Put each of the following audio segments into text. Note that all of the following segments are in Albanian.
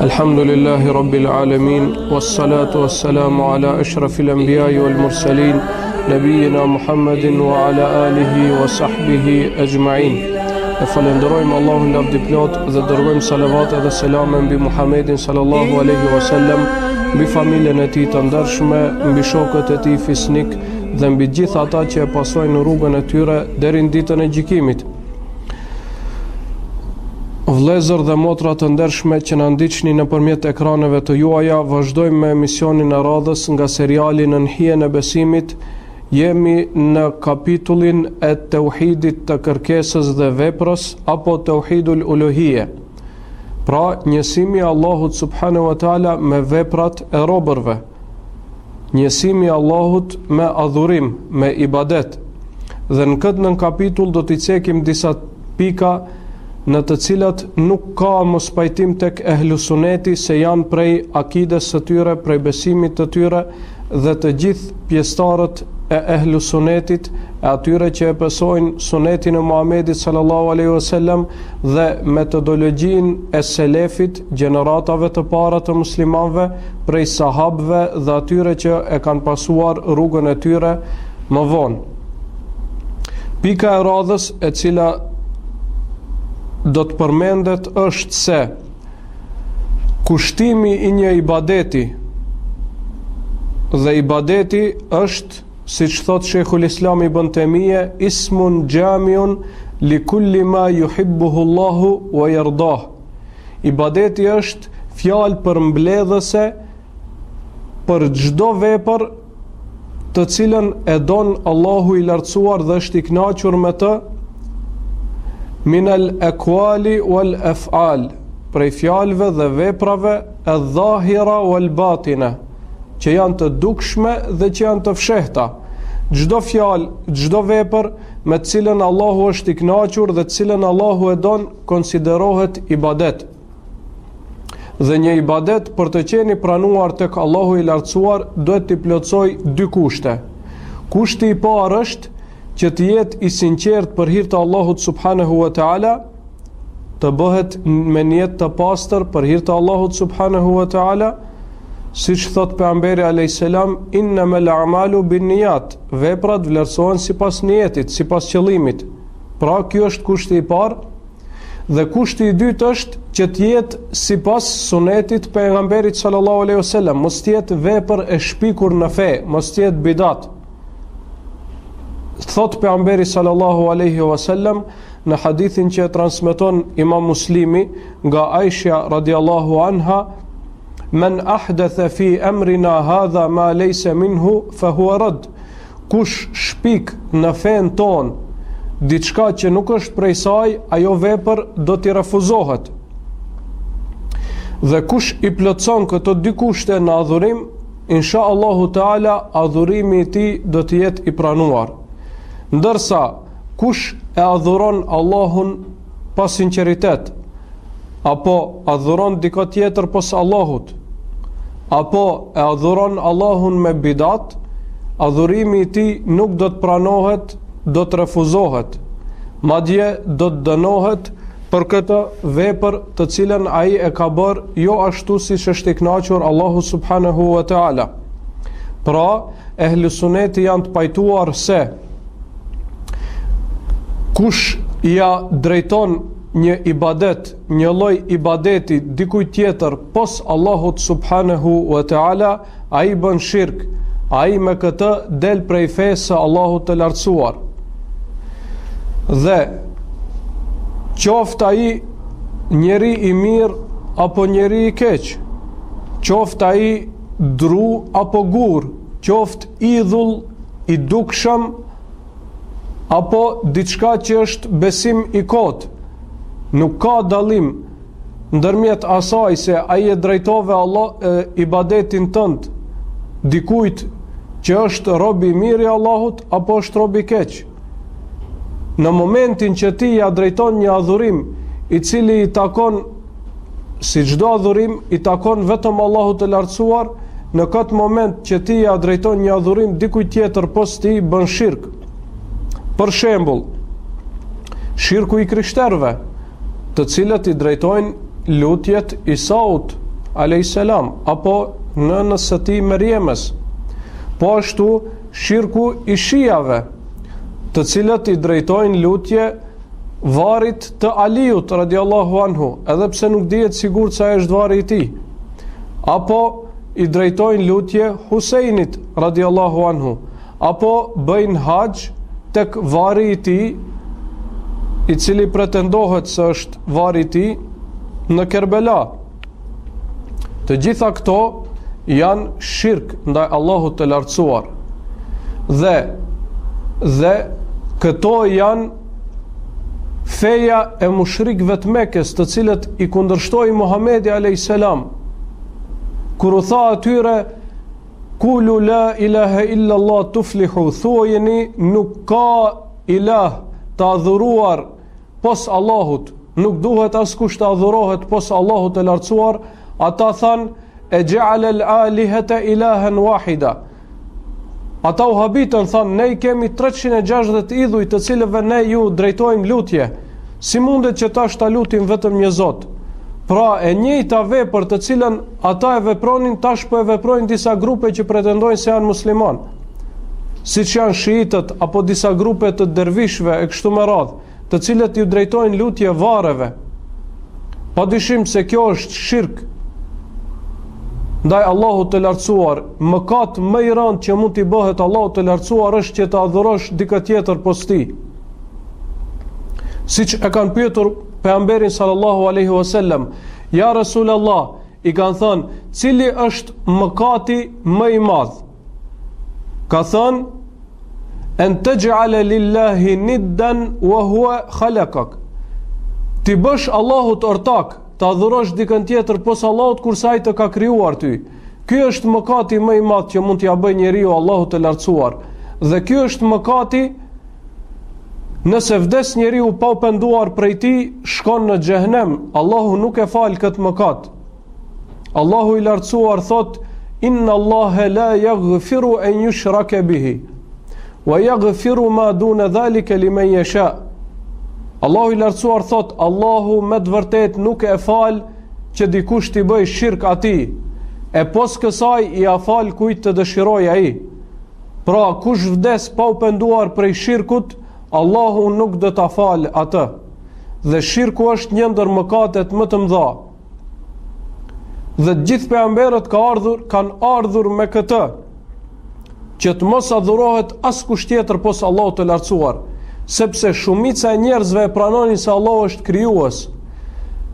Alhamdulillahi Rabbil Alamin, wassalatu wassalamu ala ashrafil anbiya'i wal mursalin, nabiyina Muhammedin wa ala alihi wa sahbihi ajma'in. E falenderojmë Allahun lavdi plot dhe dërgojmë salavat dhe selame mbi Muhammedin sallallahu alaihi wasallam, mbi familjen e tij të ndershme, mbi shokët e tij fisnik dhe mbi gjithë ata që e pasojnë rrugën e tyre deri në ditën e gjykimit. Vëllezër dhe motra të ndershme që na ndiqni nëpërmjet ekraneve të juaja, vazhdojmë me emisionin e radhës nga seriali Në hijen e besimit. Jemi në kapitullin e tauhidit të kërkesës dhe veprës apo tauhidul uluhije. Pra, njësimi i Allahut subhanahu wa taala me veprat e robërve. Njësimi i Allahut me adhurim, me ibadet. Dhe në këtë kapitull do t'i cekim disa pika në të cilat nuk ka mos pajtim tek ehlusuneti se janë prej akides së tyre, prej besimit të tyre dhe të gjithë pjesëtarët e ehlusunetit, e atyre që e besojnë sunetin e Muhamedit sallallahu alaihi wasallam dhe metodologjinë e selefit, gjeneratave të para të muslimanëve, prej sahabëve dhe atyre që e kanë pasuar rrugën e tyre më vonë. Pika e radhës e cila do të përmendet është se kushtimi i një ibadeti, dhe ibadeti është, siç thot Sheikhul Islam Ibn Taymije, ismun xhamiun li kulli ma yuhibbuhu Allahu wa yardah. Ibadeti është fjalë përmbledhëse për çdo vepër të cilën e don Allahu i lartësuar dhe është i kënaqur me të, minal aqwali wal af'al, prej fjalëve dhe veprave, e dhahira wal batina, që janë të dukshme dhe që janë të fshehta. Çdo fjalë, çdo vepër me të cilën Allahu është i kënaqur dhe të cilën Allahu e don konsiderohet ibadet. Dhe një ibadet për të qenë i pranuar tek Allahu i lartësuar duhet të plotësojë dy kushte. Kushti i parë është që të jetë i sinqert për hir të Allahut subhanahu wa taala, të bëhet me niyet të pastër për hir të Allahut subhanahu wa taala, siç thot pejgamberi alayhis salam, innamal a'malu binniyat, veprat vlerësohen sipas niyetit, sipas qëllimit. Pra, ky është kushti i parë. Dhe kushti i dytë është që të jetë sipas sunetit pejgamberit sallallahu alaihi wasallam, mos të jetë vepër e shpikur në fe, mos të jetë bidat. Thot pejgamberi sallallahu alaihi wasallam në hadithin që transmeton Imam Muslimi nga Aisha radhiyallahu anha, men ahdatha fi amrina hadha ma laysa minhu fa huwa rad. Kush shpik në fen ton diçka që nuk është prej saj, ajo vepër do t'i refuzohet. Dhe kush i plotson këto dy kushte në adhurim, insha Allahu taala adhurimi i tij do të jetë i pranuar. Ndërsa kush e adhuron Allahun pa sinqeritet, apo adhuron dikë tjetër pos Allahut, apo e adhuron Allahun me bidat, adhurimi i tij nuk do të pranohet, do të refuzohet. Madje do të dënohet për këtë vepër të cilën ai e ka bërë jo ashtu siç është i kënaqur Allahu subhanahu wa taala. Pra, ehlusuneti janë të pajtuar se kush ja drejton një ibadet, një lloj ibadeti dikujt tjetër pos Allahut subhanahu wa taala, ai bën shirk, ai me këtë del prej fesë së Allahut të lartësuar. Dhe qoftë ai njeri i mirë apo njeri i keq, qoftë ai dru apo gur, qoftë idhull i dukshëm apo diçka që është besim i kot, nuk ka dallim ndërmjet asaj se ai e drejtove ibadetin tënd dikujt që është rob i mirë i Allahut apo është rob i keq. Në momentin që ti ja drejton një adhurim i cili i takon, si çdo adhurim i takon vetëm Allahut të lartësuar, në këtë moment që ti ja drejton një adhurim dikujt tjetër pos ti, bën shirk. Për shembull, shirku i krishterëve, të cilët i drejtojnë lutjet Isaut a.s. apo nënës së tij Meriemës. Po ashtu shirku i shijave, të cilët i drejtojnë lutje varit të Aliut radiallahu anhu, edhe pse nuk dihet sigurt se ai është vari i tij. Apo i drejtojnë lutje Husejnit radiallahu anhu, apo bëjnë haxh tek vari i tij, i cili pretendohet se është vari i tij në Kerbela. Të gjitha këto janë shirk ndaj Allahut të lartësuar. Dhe këto janë feja e mushrikëve të Mekës, të cilët i kundërshtoi Muhamedi alayhis salam, kur u tha atyre Kulu la ilaha illa Allah tuflihu, thuajeni nuk ka ilah të adhuruar pos Allahut, nuk duhet askush të adhurohet pos Allahut të lartësuar. Ata than e ja'ala al-alihata ilahan wahida. Ata u habitën, than ne kemi 360 idhuj të cilëve ne ju drejtojmë lutje. Si mundet që tash ta lutim vetëm një Zot? Pra e njëjta vepër të cilën ata e vepronin, tash po e veprojnë disa grupe që pretendojnë se janë musliman, siç janë shiitët apo disa grupe të dervishëve e kështu me radhë, të cilët ju drejtojnë lutje varreve. Padyshim se kjo është shirk ndaj Allahut të lartësuar. Mëkat më i rëndë që mund t'i bëhet Allahut të lartësuar është që të adhurosh dikë tjetër pos tij. Siç e kanë pyetur pejgamberin sallallahu alaihi wasallam, ja Rasulullah, i kanë thënë, cili është mëkati më i madh? Ka thënë, en taj'ala lillahi niddan wa huwa khalaqak. Ti bësh Allahut ortak, të adhurosh dikën tjetër pos Allahut kurse ai të ka krijuar ty. Ky është mëkati më i madh që mund t'ia bëjë njeriu Allahut të lartësuar. Dhe ky është mëkati, nëse vdes njeriu pa u penduar prej tij, shkon në xhehenem. Allahu nuk e fal këtë mëkat. Allahu i lartësuar thot: Inna Allaha la yaghfiru an yushraka bihi wa yaghfiru ma duna dhalika liman yasha. Allahu i lartësuar thot: Allahu me të vërtet nuk e fal që dikush t'i bëj shirk atij, e pos kësaj i a fal kujt të dëshiroj ai. Pra kush vdes pa u penduar prej shirkut, Allahu nuk do ta fal atë. Dhe shirku është një ndër mëkatet më të mëdha. Dhe të gjithë pejgamberët kanë ardhur me këtë, që të mos adhurohet askush tjetër pos Allahut të lartësuar, sepse shumica e njerëzve e pranonin se Allahu është krijues.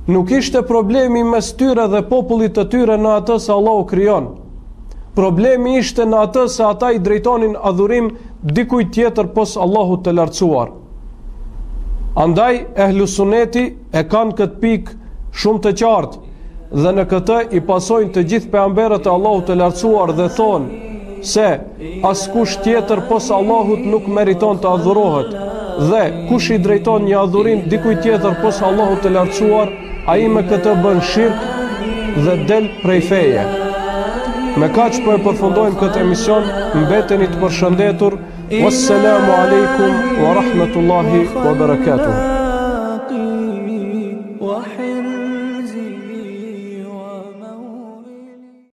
Nuk ishte problemi mes tyre dhe popullit të tyre në atë se Allahu krijon. Problemi ishte në atë se ata i drejtonin adhurim dikujt tjetër pos Allahut të lartësuar. Andaj ehlu suneti e kanë këtë pikë shumë të qartë, dhe në këtë i pasojnë të gjithë pejgamberët e Allahut të lartësuar dhe thonë se askush tjetër pos Allahut nuk meriton të adhurohet, dhe kush i drejton një adhurim dikujt tjetër pos Allahut të lartësuar, ai me këtë bën shirk dhe del prej feje. Me kaq po e përfundojmë këtë emision, mbeteni të përshëndetur. Wassalamu alaikum wa rahmatullahi wa barakatuh.